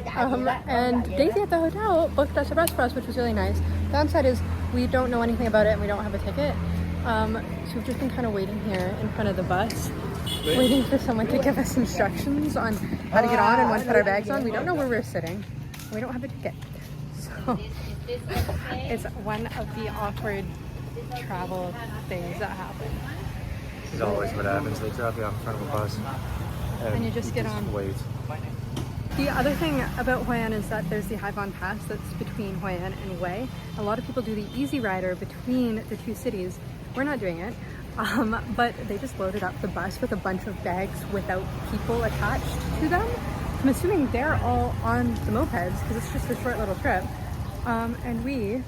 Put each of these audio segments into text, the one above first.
And Daisy at the hotel booked us a bus for us, which was really nice. Downside is we don't know anything about it and we don't have a ticket. So we've just been kind of waiting here in front of the bus, waiting for someone to give us instructions on how to get on and when to put our bags on. We don't know where we're sitting. We don't have a ticket. So it's one of the awkward travel things that happen. This is always what happens. They drop you off in front of a bus. And you just get on. Wait. The other thing about Hoi An is that there's the Hai Van Pass that's between Hoi An and Hue. A lot of people do the Easy Rider between the two cities. We're not doing it, but they just loaded up the bus with a bunch of bags without people attached to them. I'm assuming they're all on the mopeds because it's just a short little trip. And we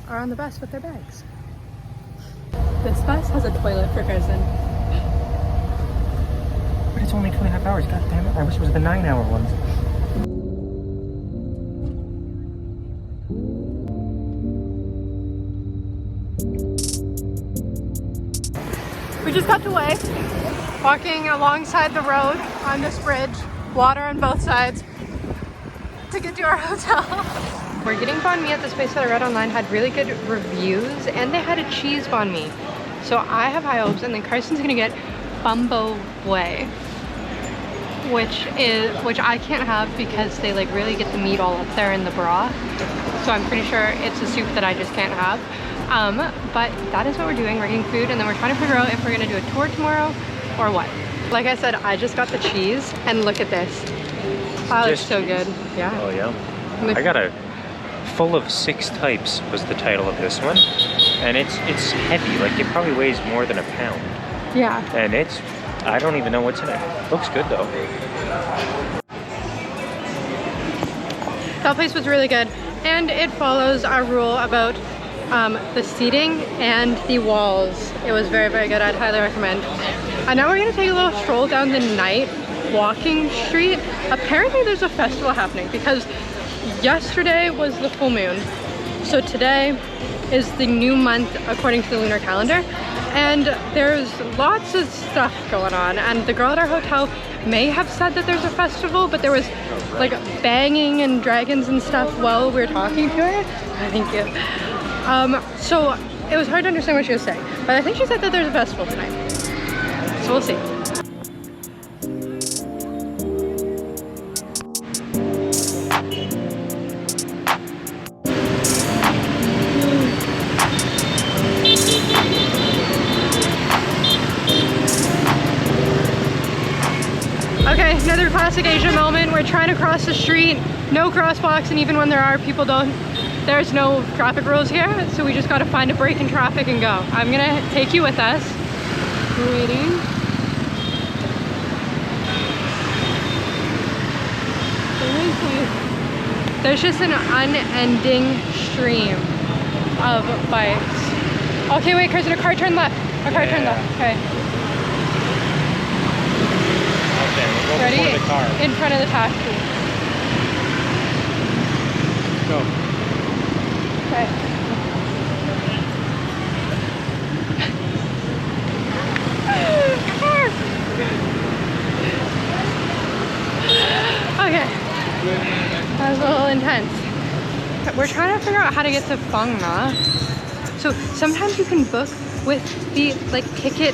are on the bus with their bags. This bus has a toilet for Kirsten. But it's only 2.5 hours. God damn it. I wish it was the 9-hour ones. We just got to Hue, walking alongside the road on this bridge, water on both sides, to get to our hotel. We're getting banh mi at this place that I read online had really good reviews, and they had a cheese banh mi. So I have high hopes, and then Carson's gonna get bumbo bue, which I can't have because they like really get the meat all up there in the broth. So I'm pretty sure it's a soup that I just can't have. But that is what we're doing. We're getting food, and then we're trying to figure out if we're gonna do a tour tomorrow or what. Like I said, I just got the cheese, and look at this. Oh, it's so good. Yeah. Oh yeah. I got a Full of 6 Types was the title of this one, and it's heavy. Like it probably weighs more than a pound. Yeah. And I don't even know what's in it. Looks good though. That place was really good, and it follows our rule about the seating and the walls. It was very, very good. I'd highly recommend. And now we're gonna take a little stroll down the night walking street. Apparently there's a festival happening because yesterday was the full moon. So today is the new month according to the lunar calendar. And there's lots of stuff going on. And the girl at our hotel may have said that there's a festival, but there was like banging and dragons and stuff while we were talking to her. Thank you. So it was hard to understand what she was saying, but I think she said that there's a festival tonight. So we'll see. Okay, another classic Asian moment. We're trying to cross the street, no crosswalks, and even when there are, there's no traffic rules here, so we just gotta find a break in traffic and go. I'm gonna take you with us. We're waiting. There's just an unending stream of bikes. Okay, wait, Kirsten, a car turned left. A car turned left, okay. Ready? The car. In front of the taxi. Go. Okay. Okay. That was a little intense. We're trying to figure out how to get to Phang Na. So sometimes you can book with the like ticket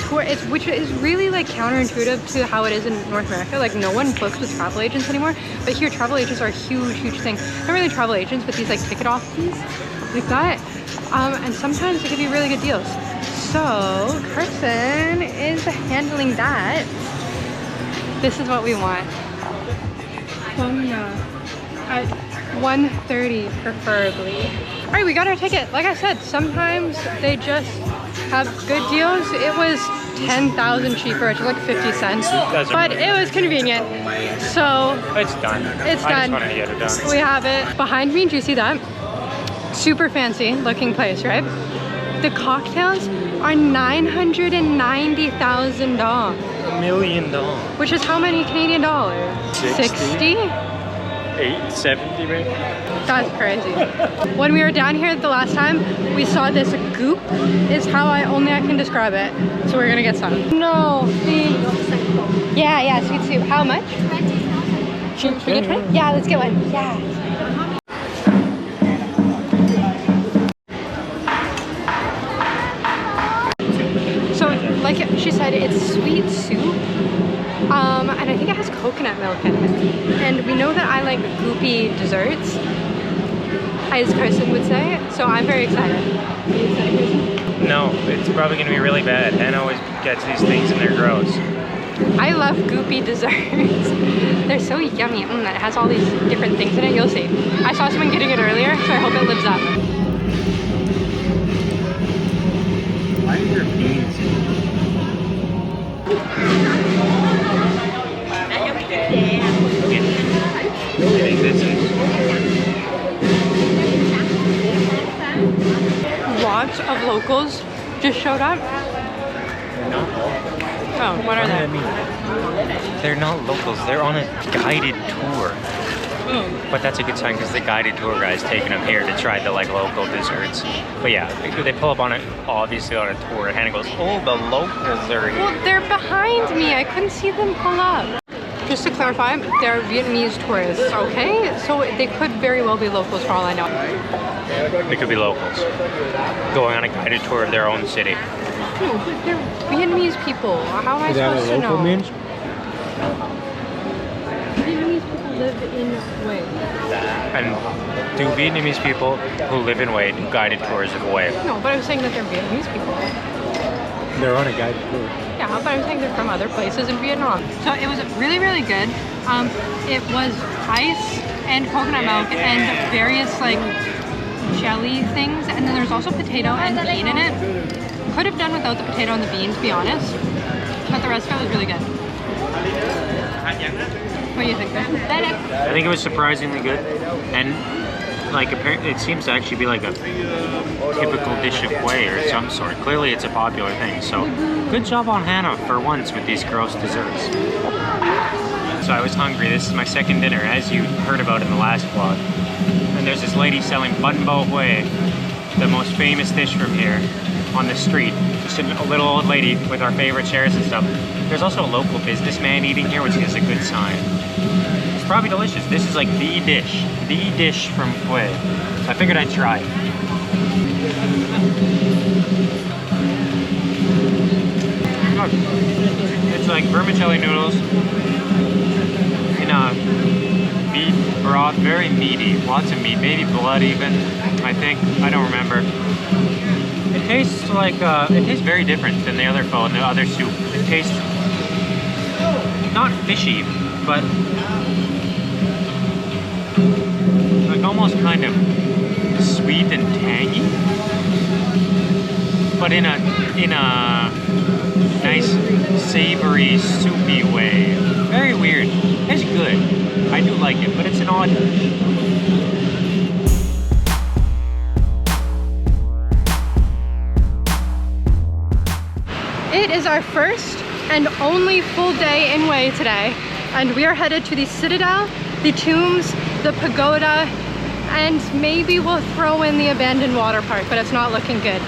tour, which is really like counterintuitive to how it is in North America. Like no one books with travel agents anymore, but here travel agents are a huge thing. Not really travel agents, but these like ticket offices like that. And sometimes they give you really good deals. So Carson is handling that. This is what we want. At 1:30 preferably. All right, we got our ticket. Like I said, sometimes they just have good deals. It was 10,000 cheaper, which is like 50 cents, but it was convenient. So it's done. It's done. I just wanted to get it done. We have it behind me. Do you see that? Super fancy looking place, right? The cocktails are $990,000. $1 million. Which is how many Canadian dollars? 60? 870 maybe? That's crazy. When we were down here the last time, we saw this goop, is how I can describe it. So we're gonna get some. No, yeah, sweet soup. How much? Should we get one? Yeah, let's get one. Yeah. So, like she said, it's sweet soup. And I think it has coconut milk in it. And we know that I like goopy desserts, as Kirsten would say, so I'm very excited. Are you excited, Kirsten? No, it's probably gonna be really bad. Hannah always gets these things and they're gross. I love goopy desserts. They're so yummy. It has all these different things in it. You'll see. I saw someone getting it earlier, so I hope it lives up. Why are there beans in Lots of locals just showed up. Oh, what are they? They're not locals, they're on a guided tour. But that's a good sign because the guided tour guy's taking them here to try the like local desserts. But yeah, they pull up on it, obviously on a tour, and Hannah goes, oh, the locals are here. Well, they're behind me. I couldn't see them pull up. Just to clarify, they're Vietnamese tourists, okay? So they could very well be locals for all I know. They could be locals going on a guided tour of their own city. No, but they're Vietnamese people. How am I supposed to know? Means? Vietnamese people live in Hue. And do Vietnamese people who live in Hue do guided tours of Hue? No, but I was saying that they're Vietnamese people. They're on a guided tour. Yeah, but I'm saying they're from other places in Vietnam. So it was really, really good. It was ice and coconut milk and various like jelly things, and then there's also potato and bean in it. Could have done without the potato and the bean, to be honest, but the rest of it was really good. What do you think? I think it was surprisingly good, and like apparently it seems to actually be like a typical dish of Hue or some sort. Clearly it's a popular thing, so good job on Hannah for once with these gross desserts. So I was hungry. This is my second dinner, as you heard about in the last vlog. And there's this lady selling bun bo Hue, the most famous dish from here, on the street. Just a little old lady with our favorite chairs and stuff. There's also a local businessman eating here, which is a good sign. It's probably delicious. This is like the dish from Hue. So I figured I'd try it. It's like vermicelli noodles in a beef broth, very meaty, lots of meat, maybe blood even, I think. I don't remember. It tastes like, it tastes very different than the other pho and the other soup. It tastes not fishy, but like almost kind of sweet and tangy, but in a nice savory soupy way. Very weird. It's good. I do like it, but it's an odd dish. It is our first and only full day in Hue today, and we are headed to the Citadel, the tombs, the pagoda, and maybe we'll throw in the abandoned water park, but it's not looking good.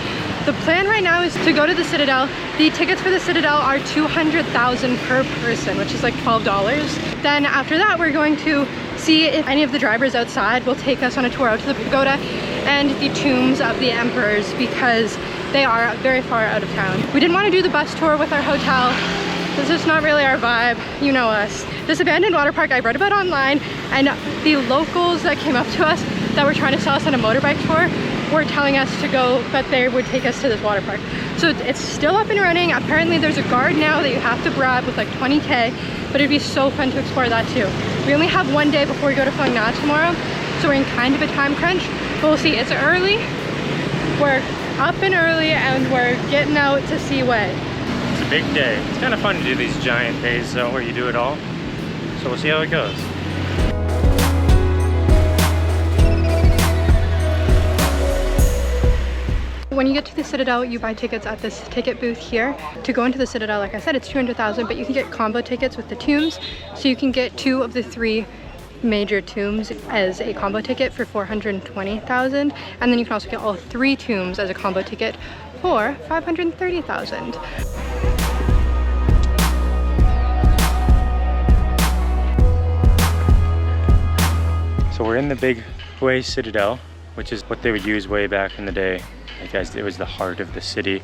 The plan right now is to go to the Citadel. The tickets for the Citadel are $200,000 per person, which is like $12. Then after that, we're going to see if any of the drivers outside will take us on a tour out to the pagoda and the tombs of the emperors, because they are very far out of town. We didn't want to do the bus tour with our hotel. This is not really our vibe, you know us. This abandoned water park I read about online, and the locals that came up to us that were trying to sell us on a motorbike tour were telling us to go, but they would take us to this water park. So it's still up and running. Apparently there's a guard now that you have to grab with like 20K, but it'd be so fun to explore that too. We only have one day before we go to Phang Nga tomorrow, so we're in kind of a time crunch, but we'll see. It's early, we're up and early, and we're getting out to see Hue. It's a big day. It's kind of fun to do these giant days though, where you do it all. So we'll see how it goes. When you get to the Citadel, you buy tickets at this ticket booth here. To go into the Citadel, like I said, it's $200,000, but you can get combo tickets with the tombs. So you can get 2 of the 3 major tombs as a combo ticket for $420,000, and then you can also get all 3 tombs as a combo ticket for $530,000. So we're in the big Hoi Citadel, which is what they would use way back in the day. Like, guys, it was the heart of the city,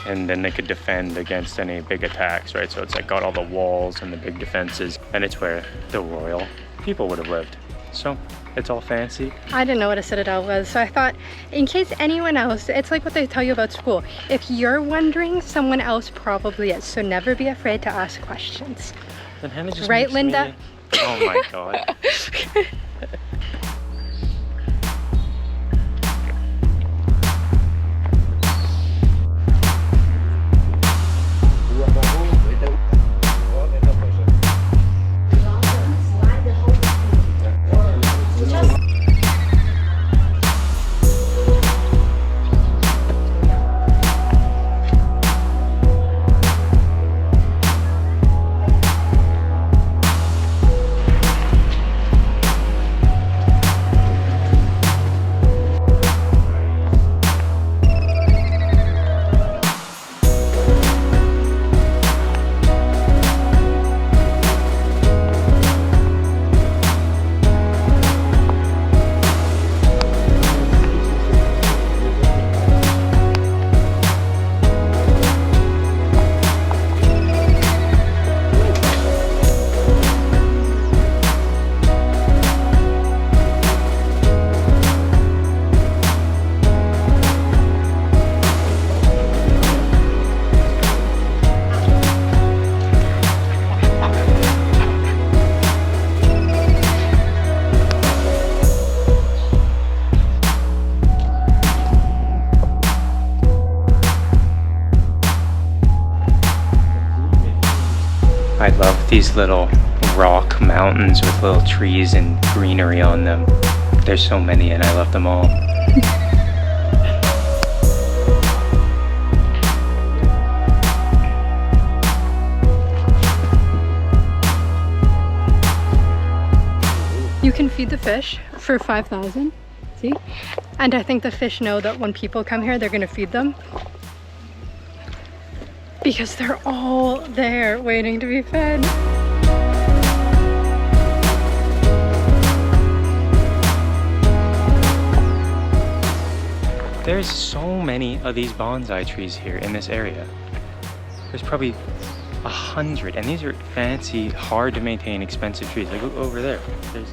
and then they could defend against any big attacks, right? So it's like got all the walls and the big defenses, and it's where the royal people would have lived. So it's all fancy. I didn't know what a citadel was, so I thought, in case anyone else, it's like what they tell you about school. If you're wondering, someone else probably is, so never be afraid to ask questions. Then Hannah just right, makes Linda? me- Oh my god. I love these little rock mountains with little trees and greenery on them. There's so many and I love them all. You can feed the fish for 5,000, see? And I think the fish know that when people come here, they're gonna feed them. Because they're all there waiting to be fed. There's so many of these bonsai trees here in this area. There's probably 100, and these are fancy, hard to maintain, expensive trees. Like, look over there. There's...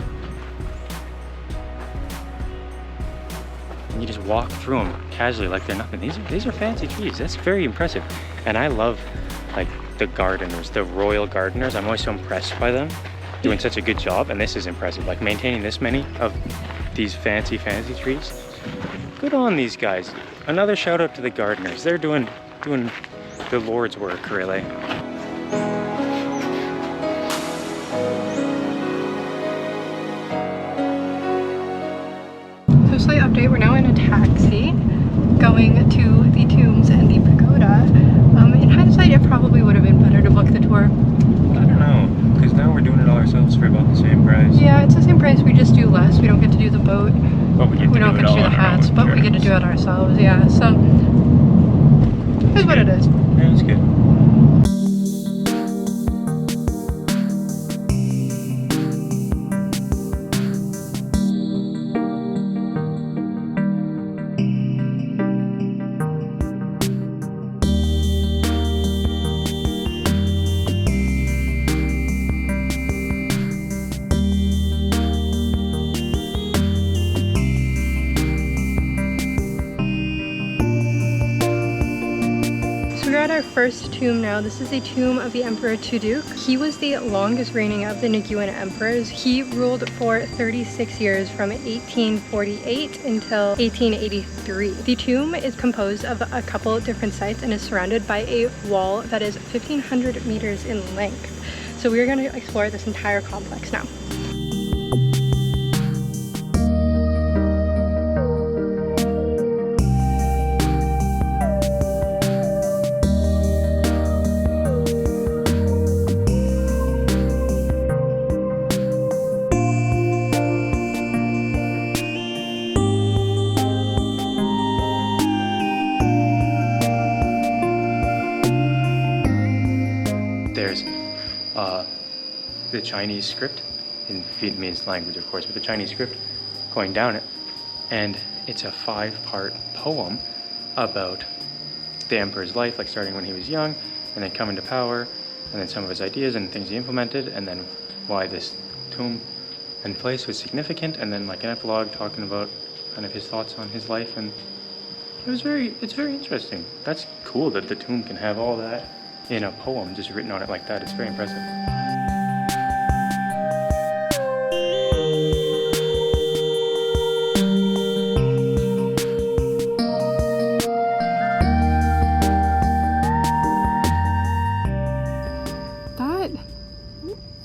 And you just walk through them casually like they're nothing. These are fancy trees. That's very impressive. And I love like the gardeners, the royal gardeners. I'm always so impressed by them doing such a good job. And this is impressive. Like maintaining this many of these fancy trees. Good on these guys. Another shout out to the gardeners. They're doing the Lord's work, really. So slight update, we're now in a taxi going to the tombs and the pagoda. In hindsight, it probably would have been better to book the tour. I don't know, because now we're doing it all ourselves for about the same price. Yeah, it's the same price, we just do less. We don't get to do the boat. But we don't get to do the hats, but we get to do it ourselves, yeah. So, it's what it is. Yeah, it's good. We're at our first tomb now. This is a tomb of the Emperor Tu Duc. He was the longest reigning of the Nguyen emperors. He ruled for 36 years from 1848 until 1883. The tomb is composed of a couple different sites and is surrounded by a wall that is 1,500 meters in length. So we're going to explore this entire complex now. There's the Chinese script in Vietnamese language, of course, with the Chinese script going down it. And it's a 5-part poem about the emperor's life, like starting when he was young and then coming to power, and then some of his ideas and things he implemented, and then why this tomb and place was significant, and then like an epilogue talking about kind of his thoughts on his life. And it's very interesting. That's cool that the tomb can have all that in a poem just written on it like that. It's very impressive.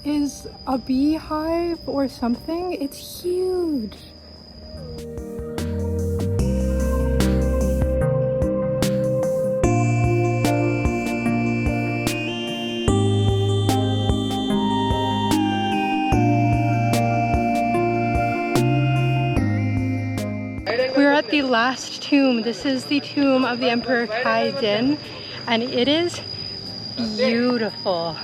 Is a beehive or something. It's huge. We're at the last tomb. This is the tomb of the Emperor Khai Dinh, and it is beautiful.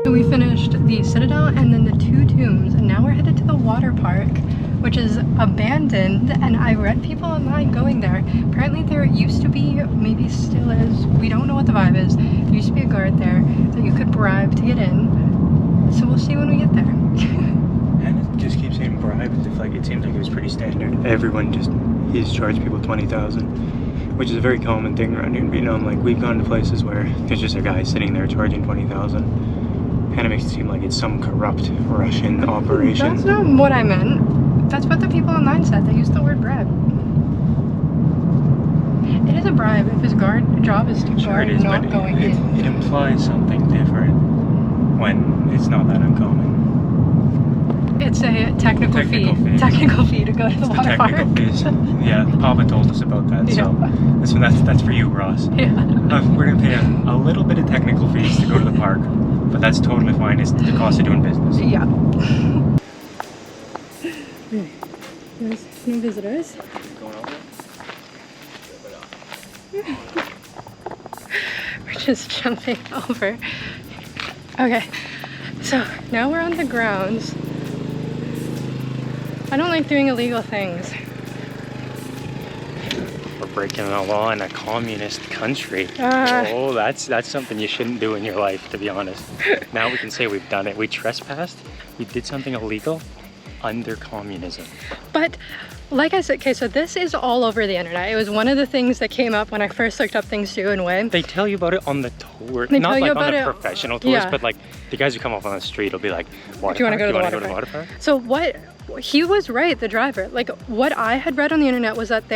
We finished the Citadel and then the 2 tombs, and now we're headed to the water park, which is abandoned, and I read people online going there. Apparently there used to be, maybe still is, we don't know what the vibe is, there used to be a guard there that you could bribe to get in, so we'll see when we get there. And it just keeps saying bribe as if like it seems like it was pretty standard. Everyone just, he's charged people 20,000, which is a very common thing around here in Vietnam. Like we've gone to places where there's just a guy sitting there charging 20,000. Kind of makes it seem like it's some corrupt Russian operation. That's not what I meant. That's what the people online said. They used the word bribe. It is a bribe if his job is to guard not going in. It implies something different when it's not that uncommon. It's a technical fee. Technical fee to go to the water park. Fees. Yeah, Papa told us about that, so that's for you, Ross. Yeah. We're gonna pay a little bit of technical fees to go to the park, but that's totally fine. It's the cost of doing business. Yeah. There's no visitors. Going over? We're just jumping over. Okay, so now we're on the grounds. I don't like doing illegal things. We're breaking the law in a communist country. Oh, that's something you shouldn't do in your life, to be honest. Now we can say we've done it. We trespassed. We did something illegal under communism. But like I said, okay, so this is all over the internet. It was one of the things that came up when I first looked up things to do in Hue. They tell you about it on the tour. They Not tell you like about on the it, professional tours, yeah. But like the guys who come up on the street will be like, Do you want to go to the water park? So what, he was right, the driver. Like what I had read on the internet was that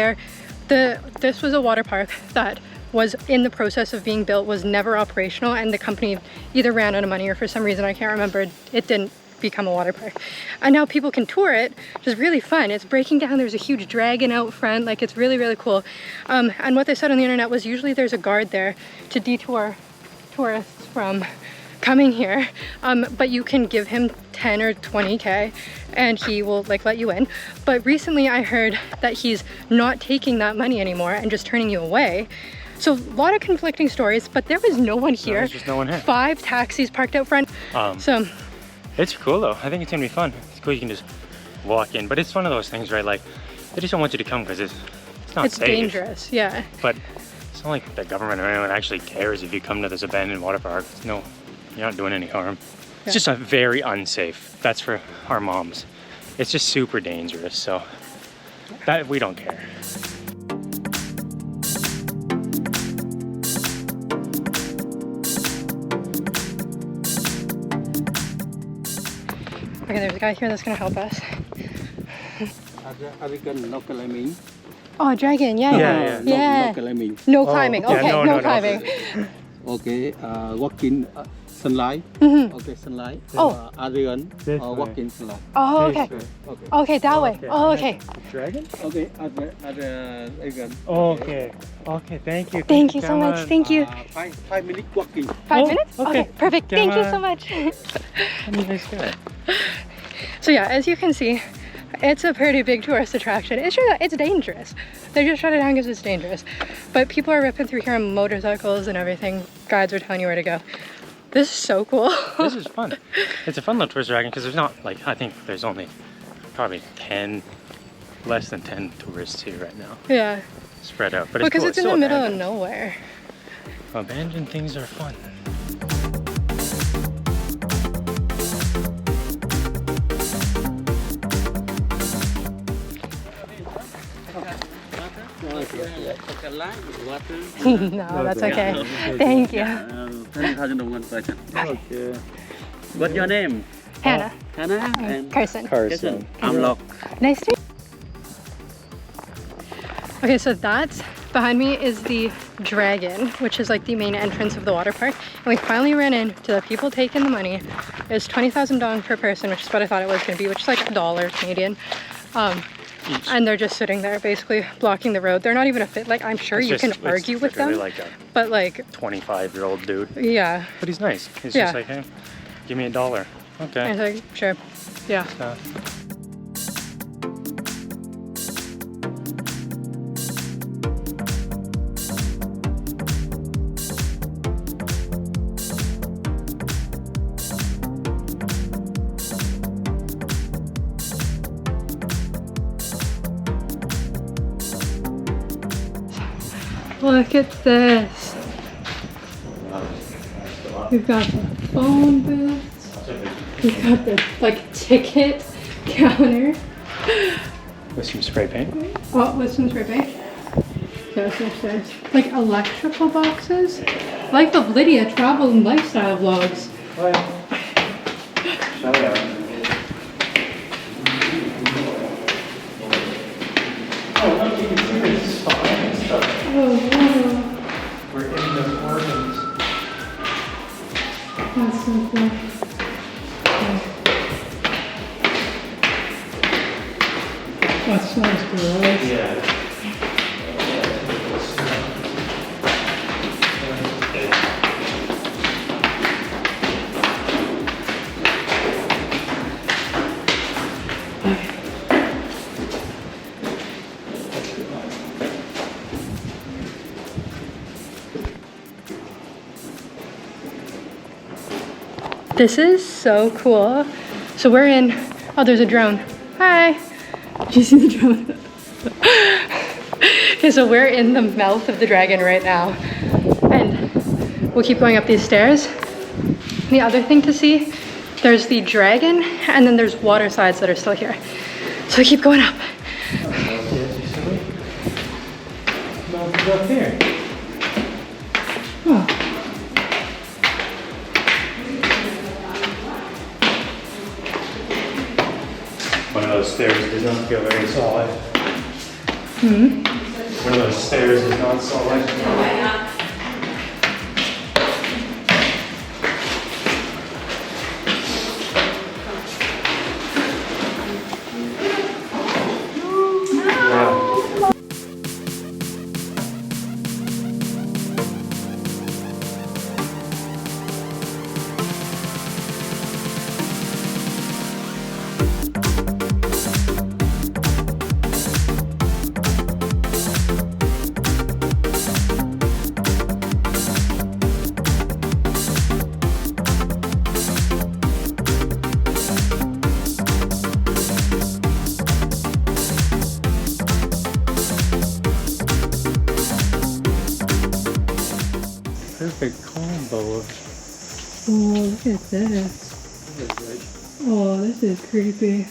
this was a water park that was in the process of being built, was never operational, and the company either ran out of money or for some reason, I can't remember, it didn't become a water park. And now people can tour it, which is really fun. It's breaking down, there's a huge dragon out front, like it's really, really cool. And what they said on the internet was usually there's a guard there to detour tourists from coming here, but you can give him 10 or 20K and he will like let you in. But recently I heard that he's not taking that money anymore and just turning you away. So a lot of conflicting stories, but there was no one here. There's just no one here. 5 taxis parked out front. So it's cool though. I think it's gonna be fun. It's cool, you can just walk in, but it's one of those things, right? Like they just don't want you to come because it's not safe. It's dangerous, yeah. But it's not like the government or anyone actually cares if you come to this abandoned water park. No, you're not doing any harm. It's just a very unsafe. That's for our moms. It's just super dangerous, so that we don't care. Okay, there's a guy here that's gonna help us. Oh, dragon, yeah. No climbing. No climbing, yeah, okay, no climbing. Okay, walking sunlight. Mhm. Okay, sunlight. Oh. Adrian, This way. walking sunlight. Oh, okay. Okay. Okay, that way. Oh, okay. Dragon? Okay, Adrian. Okay. Okay, thank you. Thank you so much. Thank you. 5 minutes walking. 5 Oh, minutes? okay. Okay, perfect. Thank you so much. Nice guy. So yeah, as you can see, it's a pretty big tourist attraction. It's true that it's dangerous. They just shut it down because it's dangerous. But people are ripping through here on motorcycles and everything. Guides are telling you where to go. This is so cool. This is fun. It's a fun little tourist attraction because there's not, like, I think there's only probably less than 10 tourists here right now. Yeah. Spread out. But it's Because cool. it's in the middle of nowhere. Abandoned things are fun. No, that's okay. Thank you. 10,000 đồng per person. Okay. What's your name? Hannah. Hannah and Carson. Carson. I'm Lok. Nice to meet you. Okay, so that's behind me is the dragon, which is like the main entrance of the water park. And we finally ran into the people taking the money. It was 20,000 dong per person, which is what I thought it was going to be, which is like $1 Canadian. And they're just sitting there basically blocking the road. They're not even a fit, like I'm sure you can argue with them, like a but like 25-year-old dude. yeah. But he's nice. He's Yeah. just like, hey, give me $1. Okay. I was like, sure, yeah. Look at this. We've got the phone booths. We've got the like ticket counter. With some spray paint. Oh, with some spray paint. So it's upstairs. Like electrical boxes. Like the Lydia travel and lifestyle vlogs. Oh yeah. Shout out. Oh, look, you can see this spot and stuff. Oh, wow. We're in the organs. That's so cool. That smells gross. Yeah. This is so cool. So we're in, oh, there's a drone. Hi. Did you see the drone? Okay, so we're in the mouth of the dragon right now. And we'll keep going up these stairs. And the other thing to see, there's the dragon and then there's water slides that are still here. So we keep going up. Up here. Oh. One of those stairs does not feel very solid. Hmm. One of those stairs is not solid. Perfect combo of Oh, look at this. Oh, this is creepy.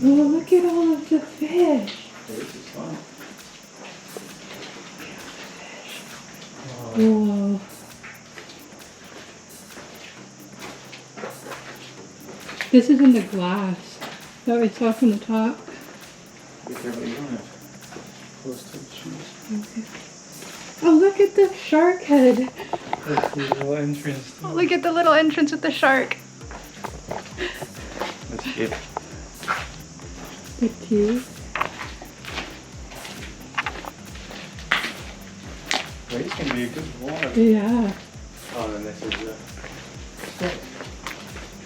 Oh, look at all of the fish. This is fun. Whoa. This is in the glass that we saw from the top. Be careful, you don't have close to the shoes. Okay. Oh, look at the shark head. That's the little entrance. Oh, look at the little entrance with the shark. That's cute. The teeth. Race can be a good water. Yeah. Oh, and this is the steps.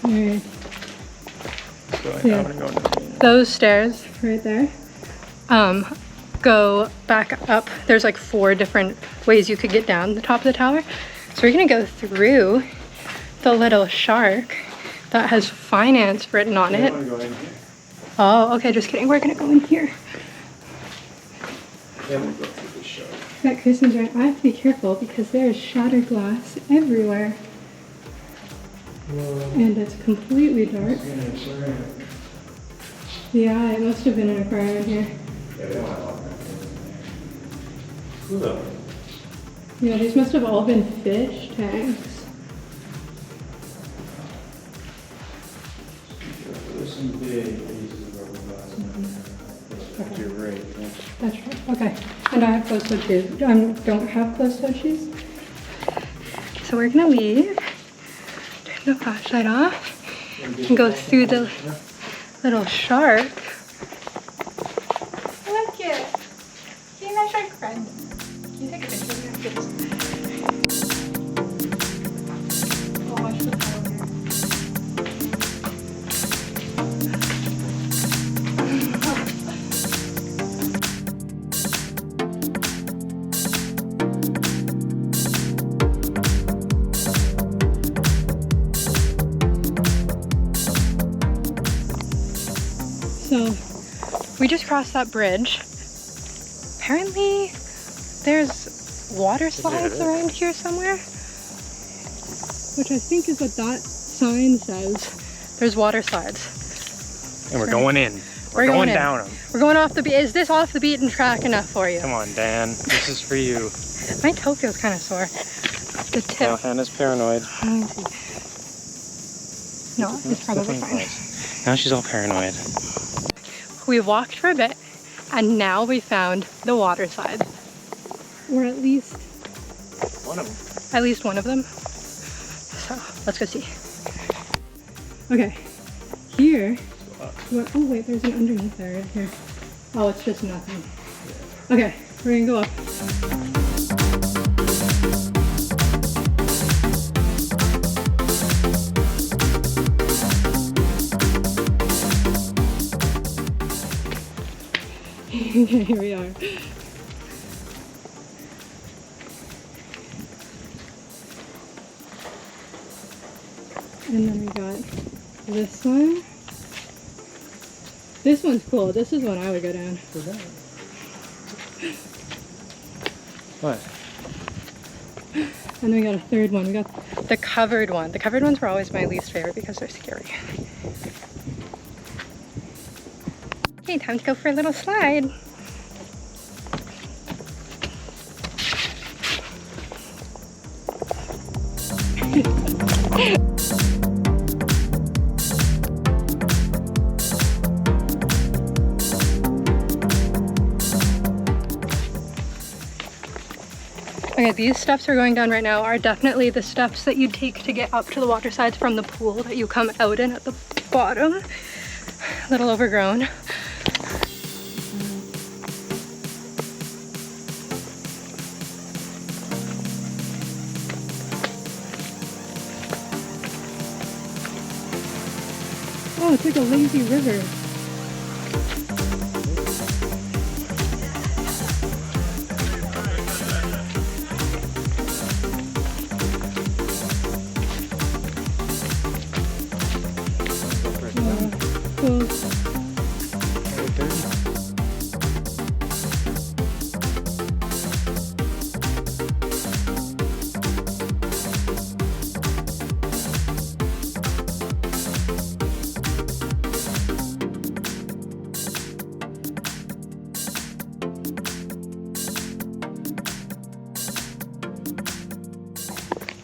Alright. So Yeah. I'm gonna go into the Those stairs right there go back up. There's like 4 different ways you could get down the top of the tower. So we're gonna go through the little shark that has finance written on it. I'm gonna go in here. Oh, okay, just kidding. We're gonna go in here. Then we go through the shark. That Kristen's right. I have to be careful because there's shattered glass everywhere. And it's completely dark. Yeah, it must have been an aquarium here. Yeah, we don't have all that. Cool though. Yeah, these must have all been fish tanks. There's some big pieces of rubber glass in there. You're right. That's right. Okay. And I have closed-toed shoes. Don't have closed-toed shoes. So we're gonna leave. Turn the flashlight off and go through the little shark. Look it. See my shark friend. Can you take a picture of me after this? Oh, watch the power here. So we just crossed that bridge. Apparently there's water slides around here somewhere, which I think is what that sign says. There's water slides. And we're going in. We're going in. down them. We're going off the beat. Is this off the beaten track enough for you? Come on, Dan. This is for you. My toe feels kind of sore. The tip. Now Hannah's paranoid. No, it's probably fine. Now she's all paranoid. We walked for a bit, and now we found the water slides. Or at least One of them. at least one of them. So let's go see. Okay, here. What, oh wait, there's an underneath there right here. Oh, it's just nothing. Okay, we're gonna go up. Okay, here we are. And then we got this one. This one's cool. This is one I would go down. What? And then we got a third one. We got the covered one. The covered ones were always my least favorite because they're scary. Okay, time to go for a little slide. Okay, these steps we're going down right now are definitely the steps that you take to get up to the water slides from the pool that you come out in at the bottom. A little overgrown. Oh, it's like a lazy river. Cool.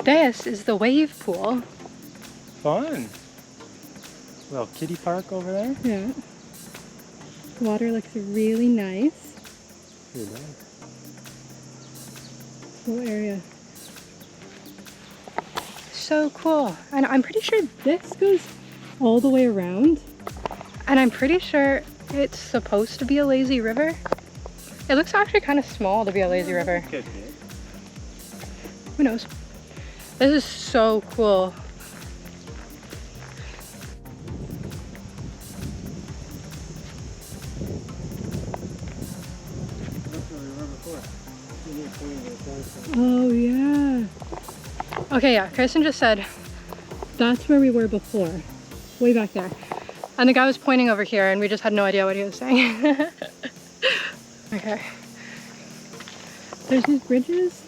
This is the wave pool. Fun. Little kiddie park over there. Yeah. The water looks really nice. Pretty nice. Cool area. So cool. And I'm pretty sure this goes all the way around. And I'm pretty sure it's supposed to be a lazy river. It looks actually kind of small to be a lazy river. Could be. Who knows? This is so cool. Oh yeah. Okay, yeah, Kirsten just said that's where we were before. Way back there. And the guy was pointing over here and we just had no idea what he was saying. Okay. There's these bridges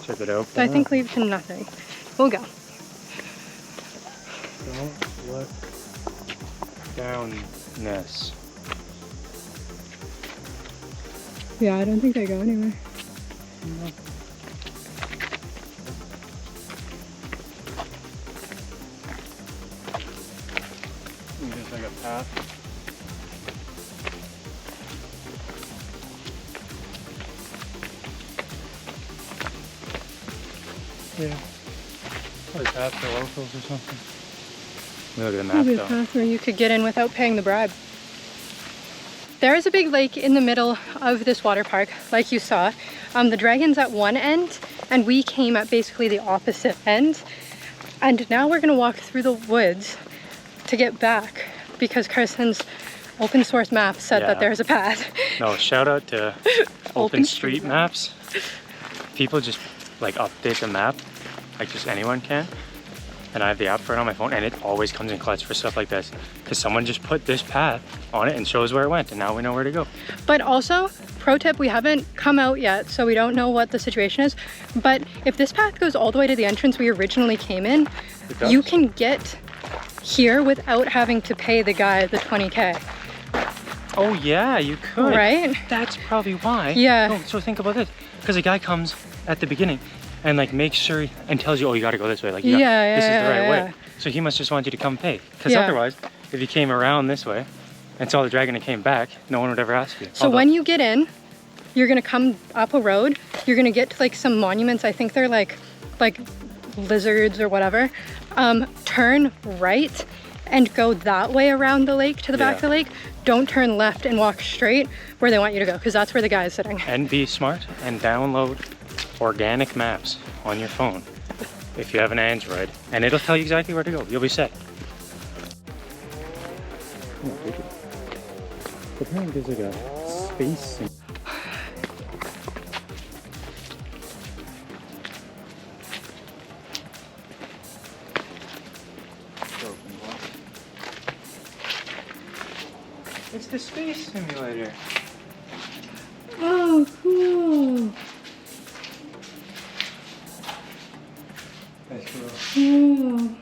Check it out. that I think lead to nothing. We'll go. Don't look down this. Yeah, I don't think they go anywhere. No. Just like a path. Yeah. Probably path for locals or something. Look at the map Maybe a though. path where you could get in without paying the bribe. There is a big lake in the middle of this water park, like you saw. The dragon's at one end, and we came at basically the opposite end. And now we're gonna walk through the woods to get back because Carson's open source map said that Yeah. there's a path. No, shout out to Open Street Maps. People just like update the map, like just anyone can. And I have the app for it on my phone, and it always comes in clutch for stuff like this. Because someone just put this path on it and shows where it went, and now we know where to go. But also, pro tip, we haven't come out yet, so we don't know what the situation is. But if this path goes all the way to the entrance we originally came in, It does. you can get here without having to pay the guy the 20K, Oh yeah, you could. right? That's probably why. Yeah. No, so think about this. Because a guy comes at the beginning and like makes sure and tells you, oh, you gotta go this way. Like, Yeah, this is the right yeah. way. So he must just want you to come pay. Because Yeah. otherwise, if you came around this way and saw the dragon and came back, no one would ever ask you. So when you get in, you're gonna come up a road, you're gonna get to like some monuments, I think they're like lizards or whatever. Turn right and go that way around the lake to the back of the lake. Don't turn left and walk straight where they want you to go, because that's where the guy is sitting. And be smart and download organic maps on your phone if you have an Android, and it'll tell you exactly where to go. You'll be set. Apparently there's like a space. It's the space simulator. Oh, cool. That's cool. Oh,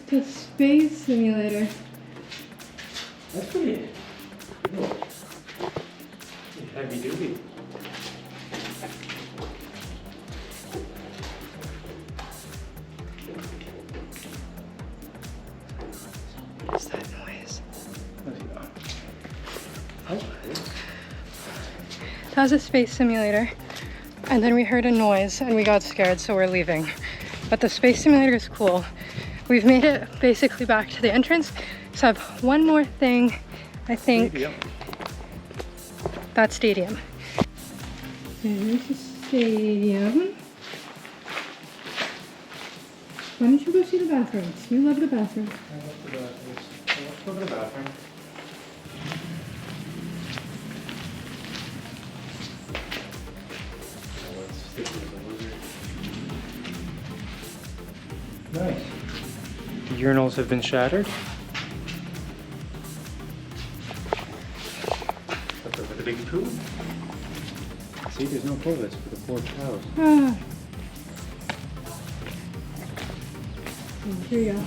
the space simulator. That's pretty cool. Heavy duty. What's that noise? That was a space simulator. And then we heard a noise and we got scared, so we're leaving. But the space simulator is cool. We've made it basically back to the entrance. So I have one more thing, I think. Stadium. That stadium. There's the stadium. Why don't you go see the bathrooms? You love the bathroom. I love the bathrooms. Let's go to the bathroom. Nice. The urinals have been shattered. Look over the big pool. See, there's no toilets for the poor cows. Ah. Here you go.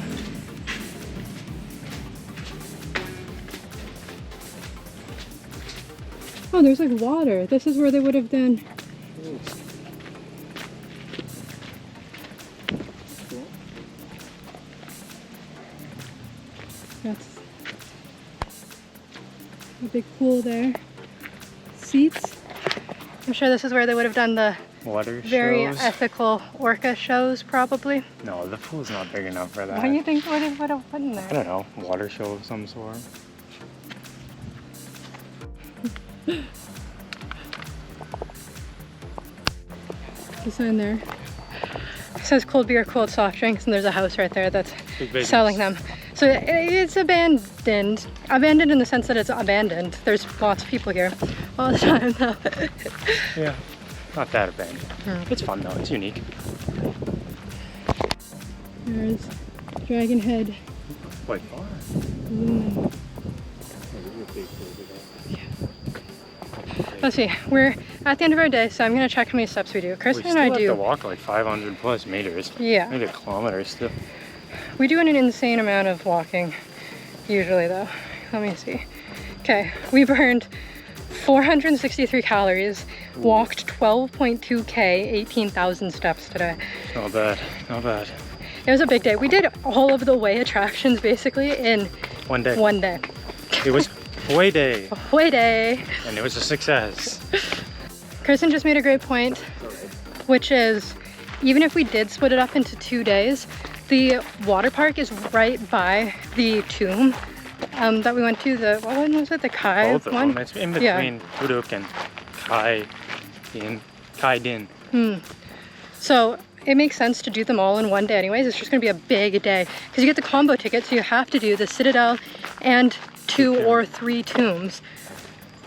Oh, there's like water. This is where they would have done. That's a big pool there. Seats. I'm sure this is where they would have done the Water very shows. ethical orca shows, probably. No, the pool's not big enough for that. What do you think would have put in I there? don't know. Water show of some sort. The sign there. It says cold beer, cold soft drinks, and there's a house right there that's Big business. selling them. So it's abandoned. Abandoned in the sense that it's abandoned. There's lots of people here all the time though. Yeah. Not that abandoned. It's fun though. It's unique. There's Dragon Head. Quite far. Let's see, we're at the end of our day, so I'm gonna check how many steps we do. We Kirsten still and I have to do, walk like 500 plus meters. Yeah. Maybe a kilometer still. we do an insane amount of walking usually though. Let me see. Okay, we burned 463 calories, walked 12.2k, 18,000 steps today. Not bad. Not bad. It was a big day. We did all of the way attractions basically in One day. one day. It was Hoi Day. Way day. And it was a success. Kirsten just made a great point, which is even if we did split it up into 2 days, the water park is right by the tomb that we went to. The, what one was it? The Khai Both of one? them. It's in Yeah. between Tu Duc and Khai Dinh. So it makes sense to do them all in one day anyways. It's just gonna be a big day because you get the combo ticket, so you have to do the Citadel and 2 or 3 tombs.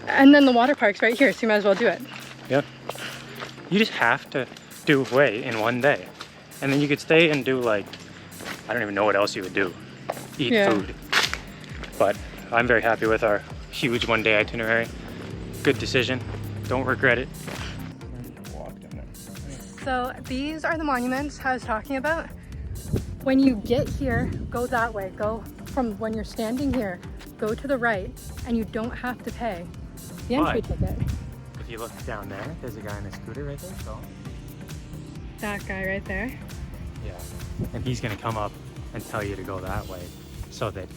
And then the water park's right here, so you might as well do it. Yeah. You just have to do Hue in one day. And then you could stay and do like, I don't even know what else you would do. Eat Yeah. food. But I'm very happy with our huge one day itinerary. Good decision. Don't regret it. So these are the monuments I was talking about. When you get here, go that way. Go from when you're standing here, go to the right, and you don't have to pay the entry But- ticket. If you look down there, there's a guy on a scooter right there. So That guy right there. yeah. And he's gonna come up and tell you to go that way so that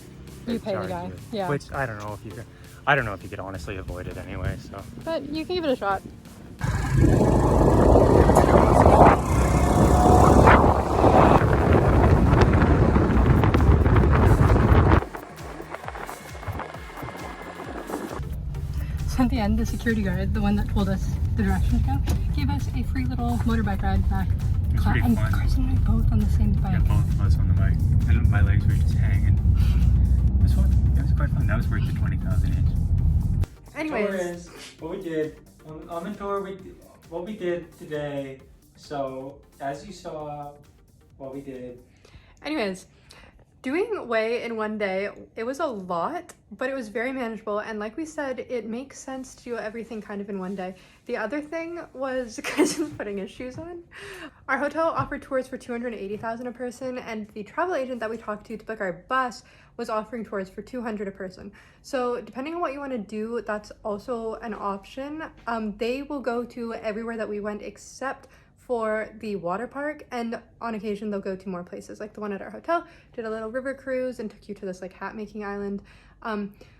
You they pay the charge guy, you. yeah. Which I don't know if you could, I don't know if you could honestly avoid it anyway, so. But you can give it a shot. So at the end, the security guard, the one that told us the direction to go, gave us a free little motorbike ride back. It was pretty And fun. Carson and I both on the same bike. Yeah, both of us on the bike. And my legs were just hanging. It was fun. It was quite fun. That was worth the 20,000 each. Anyways, What we did on the tour, what we did today. So as you saw, what we did. Anyways, doing way in one day, it was a lot, but it was very manageable. And like we said, it makes sense to do everything kind of in one day. The other thing was Chris putting his shoes on. Our hotel offered tours for $280,000 a person, and the travel agent that we talked to book our bus was offering tours for $200 a person. So depending on what you want to do, that's also an option. They will go to everywhere that we went except for the water park, and on occasion they'll go to more places, like the one at our hotel did a little river cruise and took you to this like hat making island.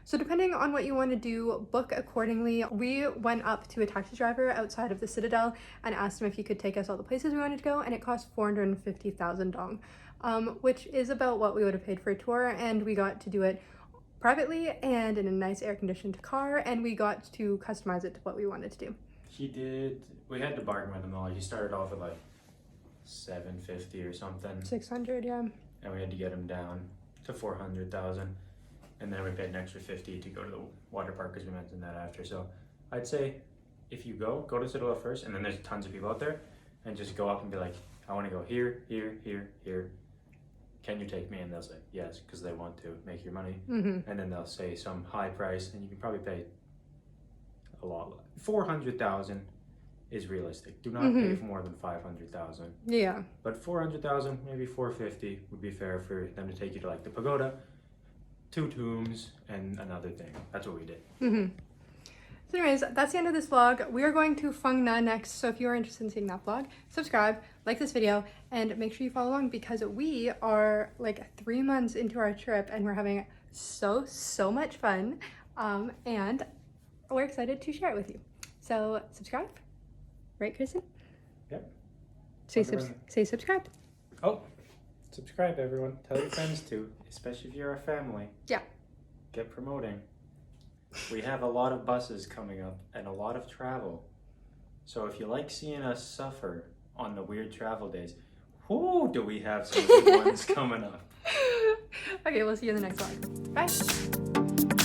So depending on what you want to do, book accordingly. We went up to a taxi driver outside of the Citadel and asked him if he could take us all the places we wanted to go, and it cost 450,000 dong, which is about what we would have paid for a tour, and we got to do it privately and in a nice air-conditioned car, and we got to customize it to what we wanted to do. We had to bargain with him though. He started off at like 750 or something. 600, yeah. And we had to get him down to 400,000. And then we paid an extra 50 to go to the water park because we mentioned that after. So I'd say if you go to Citadel first, and then there's tons of people out there, and just go up and be like, I want to go here, here, here, here. Can you take me? And they'll say yes, because they want to make your money. Mm-hmm. And then they'll say some high price, and you can probably pay a lot. 400,000 is realistic. Do not pay for more than 500,000. Yeah. But 400,000, maybe 450 would be fair for them to take you to like the pagoda, 2 tombs, and another thing. That's what we did. So anyways, that's the end of this vlog. We are going to Phang Nga next, so if you are interested in seeing that vlog, subscribe, like this video, and make sure you follow along because we are like 3 months into our trip and we're having so much fun. And we're excited to share it with you. So subscribe, right, Kristen? Yep. Say subscribe. Oh, subscribe, everyone. Tell your friends to, especially if you're a family. Yeah. Get promoting. We have a lot of buses coming up and a lot of travel. So if you like seeing us suffer on the weird travel days, whoo, do we have some good ones coming up. Okay, we'll see you in the next one. Bye.